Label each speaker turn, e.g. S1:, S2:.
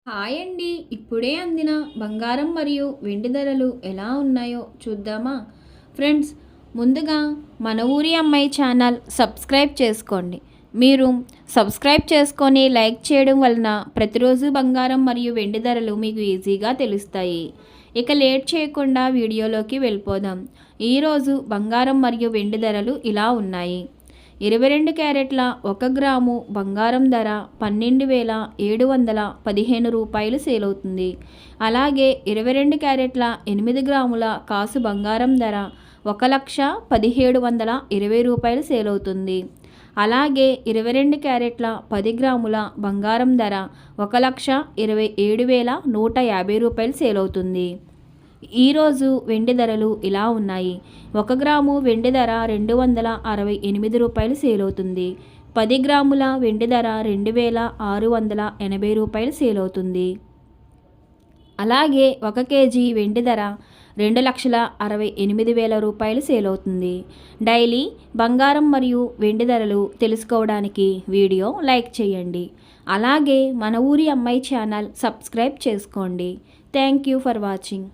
S1: Hi అండి. ఇప్పుడే అందిన బంగారం మరియు వెండి ధరలు ఎలా ఉన్నాయో చూద్దామా? ఫ్రెండ్స్, ముందుగా మన ఊరి అమ్మాయి ఛానల్ సబ్స్క్రైబ్ చేసుకోండి. మీరు సబ్స్క్రైబ్ చేసుకొని లైక్ చేయడం వలన ప్రతిరోజు బంగారం మరియు వెండి ధరలు మీకు ఈజీగా తెలుస్తాయి. ఇక లేట్ చేయకుండా వీడియోలోకి వెళ్ళిపోదాం. ఈరోజు బంగారం మరియు వెండి ధరలు ఇలా ఉన్నాయి. 22 క్యారెట్ల 1 గ్రాము బంగారం ధర 12,715 రూపాయలు సేల్ అవుతుంది. అలాగే 22 క్యారెట్ల 8 గ్రాముల కాసు బంగారం ధర 1,17,20 రూపాయలు సేల్ అవుతుంది. అలాగే 22 క్యారెట్ల 10 గ్రాముల బంగారం ధర 1,27,150 రూపాయలు సేల్ అవుతుంది. ఈరోజు వెండి ధరలు ఇలా ఉన్నాయి. 1 గ్రాము వెండి ధర 268 రూపాయలు సేల్ అవుతుంది. 10 గ్రాముల వెండి ధర 2,680 రూపాయలు సేల్ అవుతుంది. అలాగే 1 కేజీ వెండి ధర 2,68,000 రూపాయలు సేల్ అవుతుంది. డైలీ బంగారం మరియు వెండి ధరలు తెలుసుకోవడానికి వీడియో లైక్ చేయండి. అలాగే మన ఊరి అమ్మాయి ఛానల్ సబ్స్క్రైబ్ చేసుకోండి. Thank you for watching.